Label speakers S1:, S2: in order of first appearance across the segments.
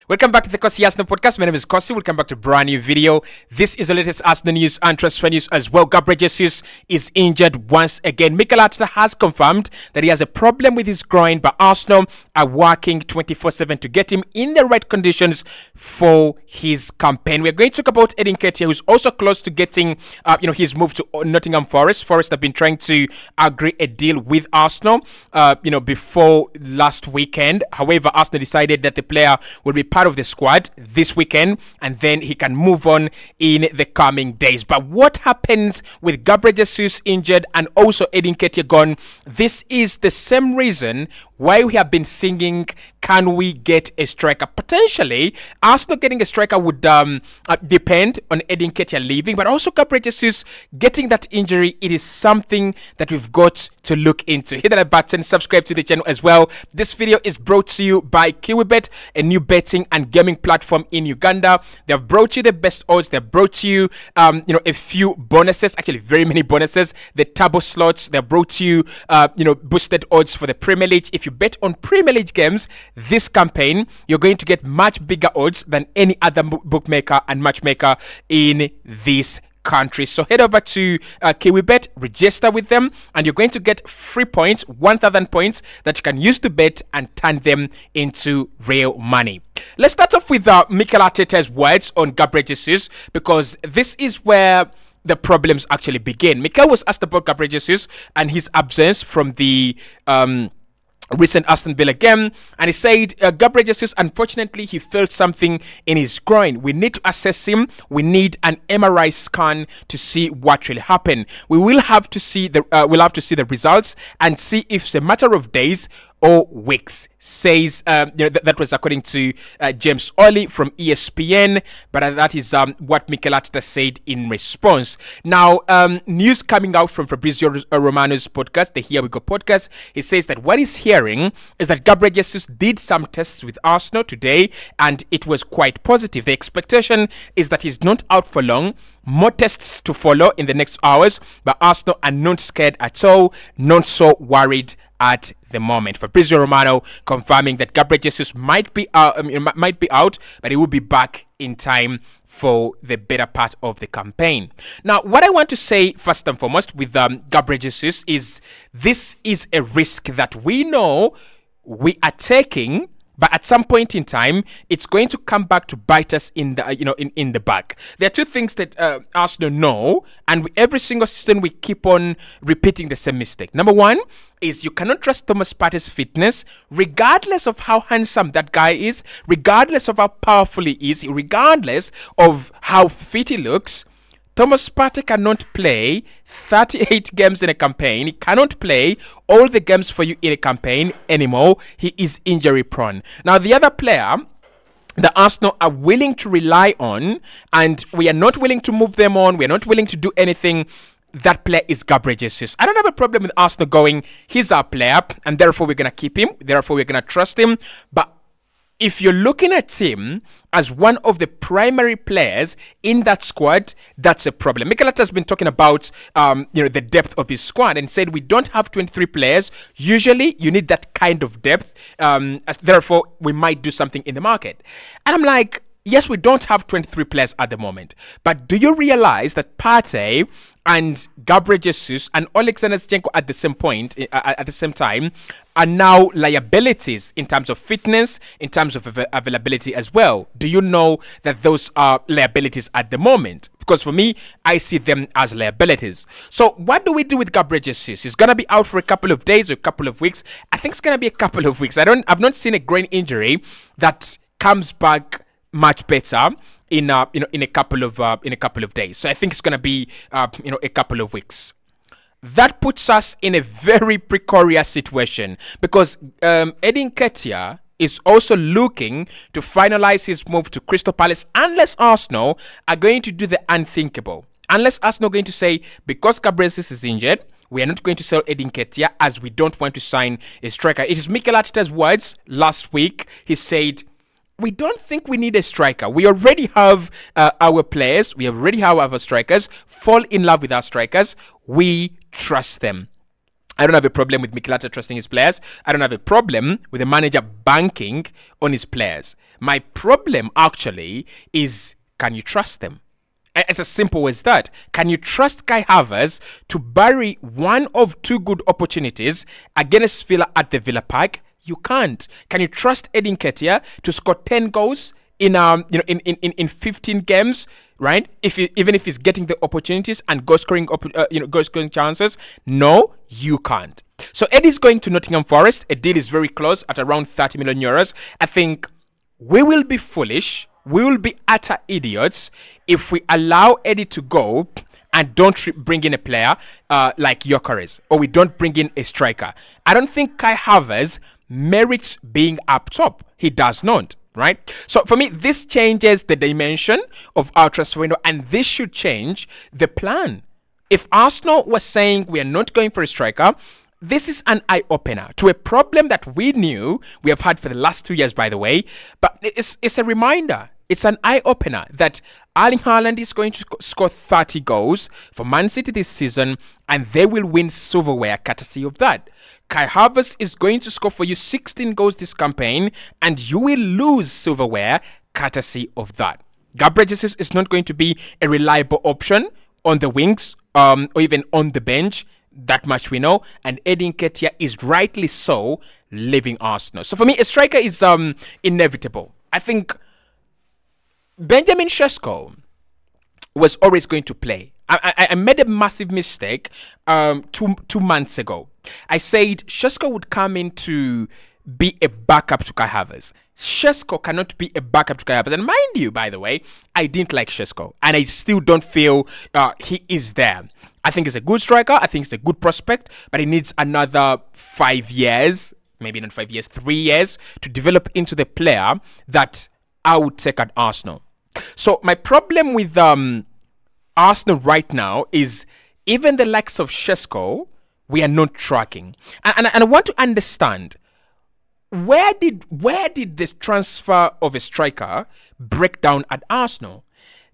S1: Welcome back to the Kosi Arsenal podcast. My name is Kosi. Welcome back to a brand new video. This is the latest Arsenal news and transfer news as well. Gyokerez Jesus is injured once again. Mikel Arteta has confirmed that he has a problem with his groin, but Arsenal are working 24/7 to get him in the right conditions for his campaign. We're going to talk about Nketiah, who's also close to getting his move to Nottingham Forest. Forest have been trying to agree a deal with Arsenal before last weekend. However, Arsenal decided that the player will be part of the squad this weekend and then he can move on in the coming days. But what happens with Gyokerez Jesus injured and also Nketiah gone? This is the same reason why we have been singing, can we get a striker? Potentially, Arsenal getting a striker would depend on Nketiah leaving, but also Gyokerez Jesus getting that injury. It is something that we've got to look into. Hit that like button, subscribe to the channel as well. This video is brought to you by KiwiBet, a new betting and gaming platform in Uganda. They have brought you the best odds. They've brought you, a few bonuses, actually very many bonuses. The turbo slots. They've brought you, boosted odds for the Premier League. If you bet on Premier League games this campaign, you're going to get much bigger odds than any other bookmaker and matchmaker in this country. So head over to KiwiBet, register with them, and you're going to get free points, 1,000 points that you can use to bet and turn them into real money. Let's start off with Mikel Arteta's words on Gyokerez Jesus, because this is where the problems actually begin. Mikel was asked about Gyokerez Jesus and his absence from the recent Aston Villa game, and he said Gyokerez Jesus, unfortunately, he felt something in his groin. We need to assess him. We need an MRI scan to see what really happened. We will have to see the results and see if it's a matter of days or weeks, says that was according to James Ollie from ESPN, but that is what Mikel Arteta said in response. Now, news coming out from Fabrizio Romano's podcast, the Here We Go podcast, he says that what he's hearing is that Gyokerez Jesus did some tests with Arsenal today and it was quite positive. The expectation is that he's not out for long. More tests to follow in the next hours, but Arsenal are not scared at all, not so worried at the moment. Fabrizio Romano confirming that Gyokerez Jesus might be out, but he will be back in time for the better part of the campaign. Now, what I want to say first and foremost with Gyokerez Jesus is this is a risk that we know we are taking, but at some point in time, it's going to come back to bite us in the in the back. There are two things that Arsenal know, and every single season we keep on repeating the same mistake. Number one is you cannot trust Thomas Partey's fitness, regardless of how handsome that guy is, regardless of how powerful he is, regardless of how fit he looks. Thomas Partey cannot play 38 games in a campaign. He cannot play all the games for you in a campaign anymore. He is injury prone. Now, the other player that Arsenal are willing to rely on, and we are not willing to move them on, we are not willing to do anything, that player is Gyokerez Jesus. I don't have a problem with Arsenal going, he's our player, and therefore we're going to keep him, therefore we're going to trust him. But if you're looking at him as one of the primary players in that squad, that's a problem. Mikel Arteta has been talking about the depth of his squad and said we don't have 23 players. Usually you need that kind of depth. Therefore, we might do something in the market. And I'm like, yes, we don't have 23 players at the moment. But do you realize that Partey and Gyokerez Jesus and Alexander Zinchenko at the same point, at the same time, are now liabilities in terms of fitness, in terms of availability as well? Do you know that those are liabilities at the moment? Because for me, I see them as liabilities. So what do we do with Gyokerez Jesus? He's going to be out for a couple of days or a couple of weeks. I think it's going to be a couple of weeks. I've not seen a groin injury that comes back much better in a couple of days. So I think it's going to be a couple of weeks. That puts us in a very precarious situation because Nketiah is also looking to finalize his move to Crystal Palace unless Arsenal are going to do the unthinkable. Unless Arsenal are going to say, because Gyokerez Jesus is injured, we are not going to sell Nketiah as we don't want to sign a striker. It is Mikel Arteta's words last week. He said, we don't think we need a striker. We already have our players. We already have our strikers. Fall in love with our strikers. We trust them. I don't have a problem with Nketiah trusting his players. I don't have a problem with the manager banking on his players. My problem actually is, can you trust them? It's as simple as that. Can you trust Kai Havertz to bury one of two good opportunities against Villa at the Villa Park? You can't. Can you trust Nketiah to score 10 goals in 15 games, right? Even if he's getting the opportunities and goal scoring chances? No, you can't. So Eddie's going to Nottingham Forest. A deal is very close at around 30 million euros. I think we will be foolish. We will be utter idiots if we allow Eddie to go and don't bring in a player like Gyokerez, or we don't bring in a striker. I don't think Kai Havertz merits being up top. He does not, right? So for me, this changes the dimension of our transfer window, and this should change the plan. If Arsenal was saying we are not going for a striker, this is an eye-opener to a problem that we knew we have had for the last 2 years, by the way. But it's a reminder. It's an eye-opener that Erling Haaland is going to score 30 goals for Man City this season, and they will win silverware courtesy of that. Kai Havertz is going to score for you 16 goals this campaign, and you will lose silverware courtesy of that. Gabriel Jesus is not going to be a reliable option on the wings or even on the bench. That much we know. And Eddie Nketiah is rightly so leaving Arsenal. So for me, a striker is inevitable. I think Benjamin Sesko was always going to play. I made a massive mistake 2 months ago. I said Sesko would come in to be a backup to Kai Havertz. Sesko cannot be a backup to Kai Havertz. And mind you, by the way, I didn't like Sesko, and I still don't feel he is there. I think he's a good striker. I think he's a good prospect, but he needs another 5 years, maybe not 5 years, 3 years to develop into the player that I would take at Arsenal. So my problem with Arsenal right now is even the likes of Sesko, we are not tracking. And I want to understand, where did the transfer of a striker break down at Arsenal?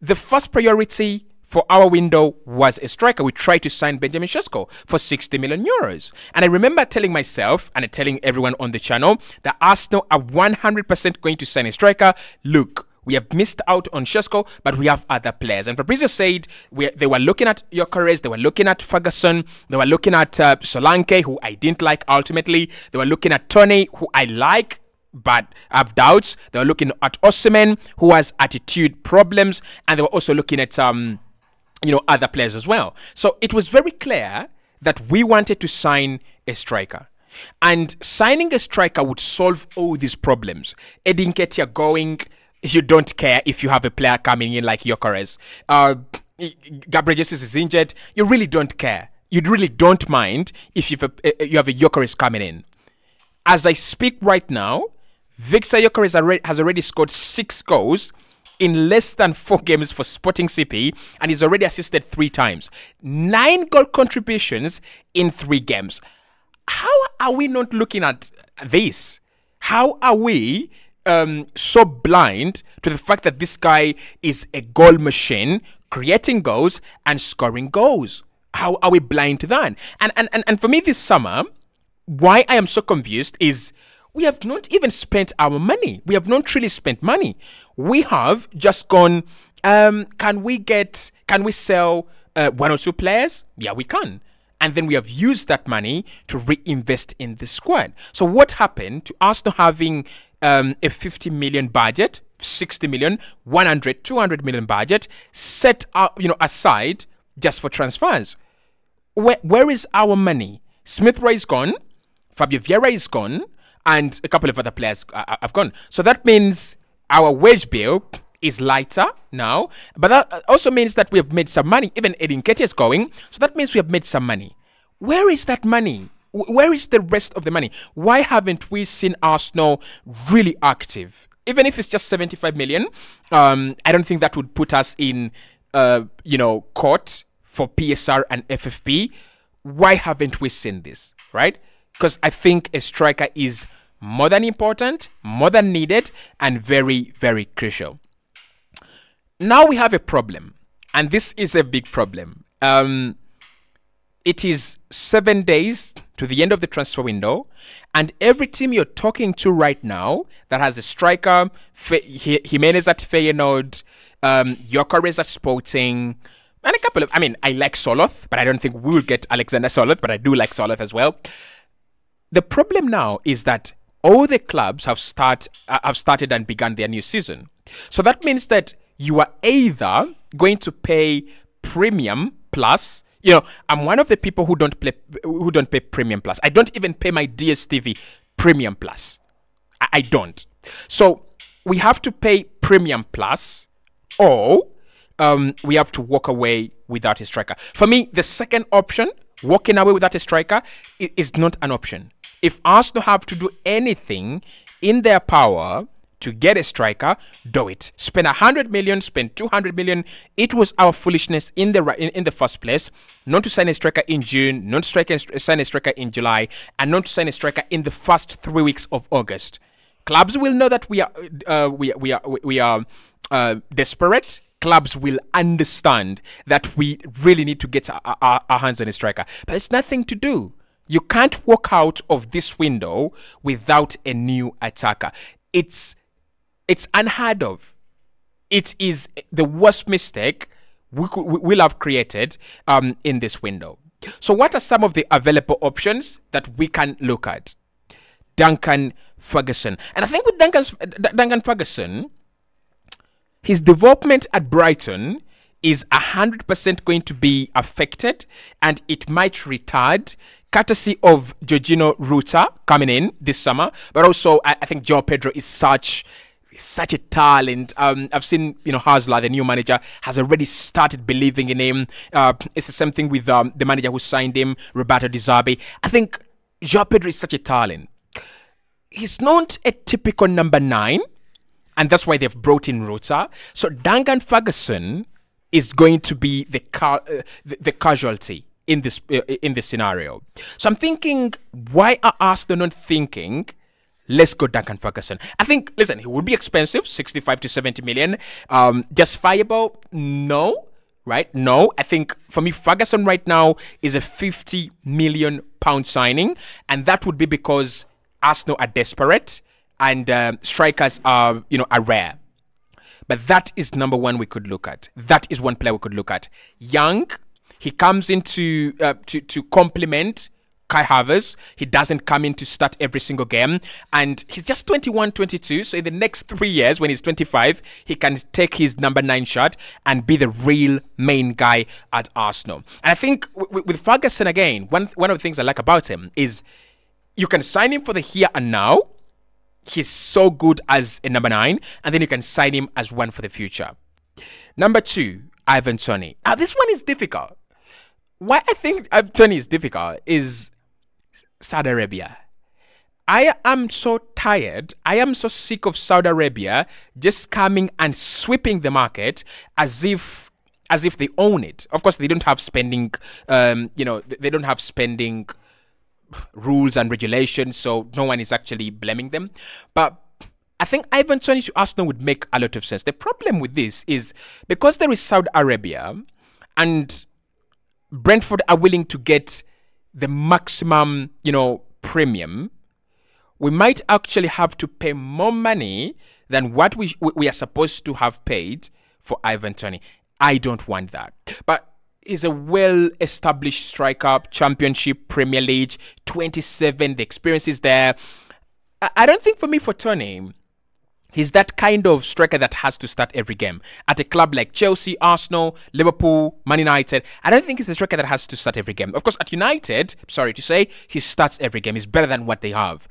S1: The first priority for our window was a striker. We tried to sign Benjamin Sesko for 60 million euros. And I remember telling myself and telling everyone on the channel that Arsenal are 100% going to sign a striker. Look, we have missed out on Sesko, but we have other players. And Fabrizio said they were looking at Gyokerez, they were looking at Ferguson, they were looking at Solanke, who I didn't like ultimately. They were looking at Tony, who I like, but I have doubts. They were looking at Osimhen, who has attitude problems. And they were also looking at other players as well. So it was very clear that we wanted to sign a striker. And signing a striker would solve all these problems. Eddie Nketiah going, you don't care if you have a player coming in like Gyokerez. Gabriel Jesus is injured. You really don't care. You really don't mind if you have a Gyokerez coming in. As I speak right now, Viktor Gyokerez has already scored 6 goals in less than 4 games for Sporting CP, and he's already assisted 3 times. 9 goal contributions in 3 games. How are we not looking at this? How are we so blind to the fact that this guy is a goal machine, creating goals and scoring goals? How are we blind to that? And for me this summer, why I am so confused is we have not even spent our money. We have not really spent money. We have just gone, can we sell 1 or 2 players? Yeah, we can. And then we have used that money to reinvest in the squad. So what happened to Arsenal having a 50 million budget, 60 million, 100, 200 million budget set up, aside just for transfers? Where is our money? Smith Rowe is gone, Fabio Vieira is gone, and a couple of other players have gone. So that means our wage bill is lighter now, but that also means that we have made some money. Even Eddie Nketiah is going, so that means we have made some money. Where is that money? Where is the rest of the money? Why haven't we seen Arsenal really active? Even if it's just 75 million, I don't think that would put us in, court for PSR and FFP. Why haven't we seen this, right? Because I think a striker is more than important, more than needed, and very, very crucial. Now we have a problem, and this is a big problem. It is 7 days to the end of the transfer window, and every team you're talking to right now that has a striker, Jimenez at Feyenoord, Gyokerez at Sporting, and a couple of, I like Soloth, but I don't think we will get Alexander Soloth, but I do like Soloth as well. The problem now is that all the clubs have started and begun their new season. So that means that you are either going to pay premium plus. I'm one of the people who don't pay premium plus. I don't even pay my DSTV premium plus. I don't. So we have to pay premium plus, or we have to walk away without a striker. For me, the second option, walking away without a striker, is not an option. If Arsenal have to do anything in their power to get a striker, do it. Spend 100 million, spend 200 million. It was our foolishness in the first place not to sign a striker in June, not to sign a striker in July, and not to sign a striker in the first 3 weeks of August. Clubs will know that we are desperate. Clubs will understand that we really need to get our hands on a striker, but it's nothing to do. You can't walk out of this window without a new attacker. It's unheard of. It is the worst mistake we'll have created in this window. So what are some of the available options that we can look at? Duncan Ferguson. And I think with Duncan Ferguson, his development at Brighton is 100% going to be affected, and it might retard, courtesy of Jorginho Ruta coming in this summer. But also, I think João Pedro is such a talent. I've seen, Hasler, the new manager, has already started believing in him. It's the same thing with the manager who signed him, Roberto Di Zerbi. I think João Pedro is such a talent. He's not a typical number 9, and that's why they've brought in Ruta. So Duncan Ferguson is going to be the casualty in this scenario. So I'm thinking, why are Arsenal not thinking, let's go Duncan Ferguson? I think, listen, he would be expensive, 65 to 70 million. Justifiable? No, right? No. I think for me, Ferguson right now is a 50 million pound signing, and that would be because Arsenal are desperate and strikers are rare. But that is number one we could look at. That is one player we could look at. Young, he comes in to complement Kai Havertz. He doesn't come in to start every single game. And he's just 21, 22. So in the next 3 years, when he's 25, he can take his number 9 shot and be the real main guy at Arsenal. And I think with Ferguson, again, one of the things I like about him is you can sign him for the here and now. He's so good as a number 9, and then you can sign him as one for the future. Number 2, Ivan Toney. Now, this one is difficult. Why I think Ivan Toney is difficult is Saudi Arabia. I am so tired. I am so sick of Saudi Arabia just coming and sweeping the market as if they own it. Of course, they don't have spending. They don't have spending rules and regulations, so no one is actually blaming them. But I think Ivan Toney to Arsenal would make a lot of sense. The problem with this is because there is Saudi Arabia and Brentford are willing to get the maximum, premium, we might actually have to pay more money than what we are supposed to have paid for Ivan Toney. I don't want that. But he's a well-established striker, Championship, Premier League, 27. The experience is there. I don't think for Toney, he's that kind of striker that has to start every game. At a club like Chelsea, Arsenal, Liverpool, Man United, I don't think he's a striker that has to start every game. Of course, at United, sorry to say, he starts every game. He's better than what they have.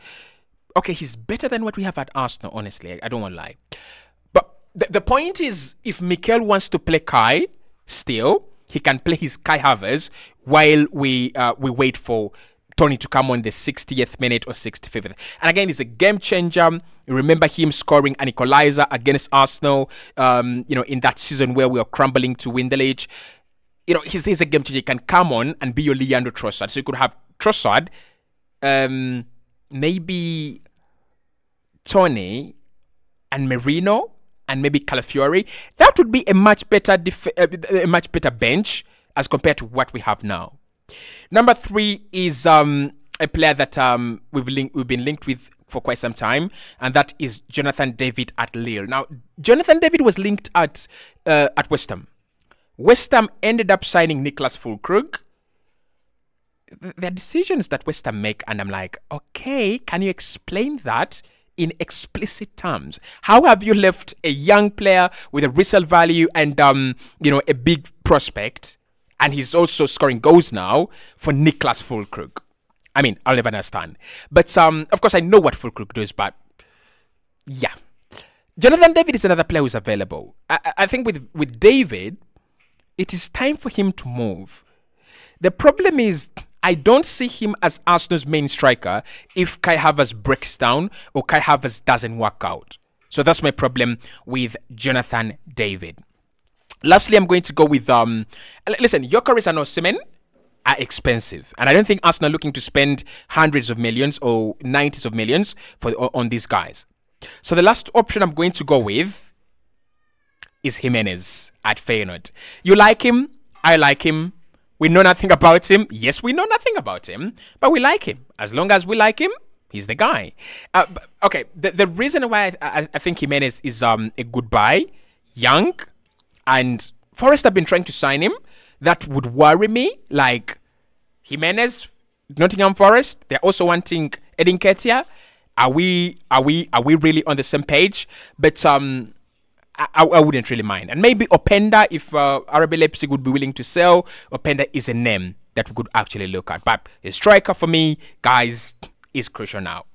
S1: Okay, he's better than what we have at Arsenal, honestly. I don't want to lie. But the point is, if Mikel wants to play Kai still, he can play his Kai Havertz while we wait for Toney to come on the 60th minute or 65th. And again, he's a game changer. You remember him scoring an equalizer against Arsenal, in that season where we were crumbling to win the league. He's a game changer. He can come on and be your Leandro Trossard. So you could have Trossard, maybe Toney and Merino, and maybe Calafiori. That would be a much better bench as compared to what we have now. Number 3 is a player that we've been linked with for quite some time, and that is Jonathan David at Lille. Now, Jonathan David was linked at West Ham. West Ham ended up signing Niklas Füllkrug. There are decisions that West Ham make, and I'm like, okay, can you explain that in explicit terms? How have you left a young player with a resale value and a big prospect, and he's also scoring goals now, for Niklas Füllkrug? I mean, I'll never understand. But of course, I know what Füllkrug does, but yeah. Jonathan David is another player who's available. I think with David, it is time for him to move. The problem is, I don't see him as Arsenal's main striker if Kai Havertz breaks down or Kai Havertz doesn't work out. So that's my problem with Jonathan David. Lastly, I'm going to go with listen, Gyokerez and Osimhen are expensive, and I don't think Arsenal are looking to spend hundreds of millions or 90s of millions on these guys. So the last option I'm going to go with is Jimenez at Feyenoord. You like him? I like him. We know nothing about him. Yes, we know nothing about him, but we like him. As long as we like him, he's the guy. Okay, the reason why I think Jimenez is a good buy, young, and Forest have been trying to sign him. That would worry me. Like, Jimenez, Nottingham Forest, they're also wanting Nketiah. Are we really on the same page? But I wouldn't really mind. And maybe Openda, if RB Leipzig would be willing to sell, Openda is a name that we could actually look at. But a striker for me, guys, is crucial now.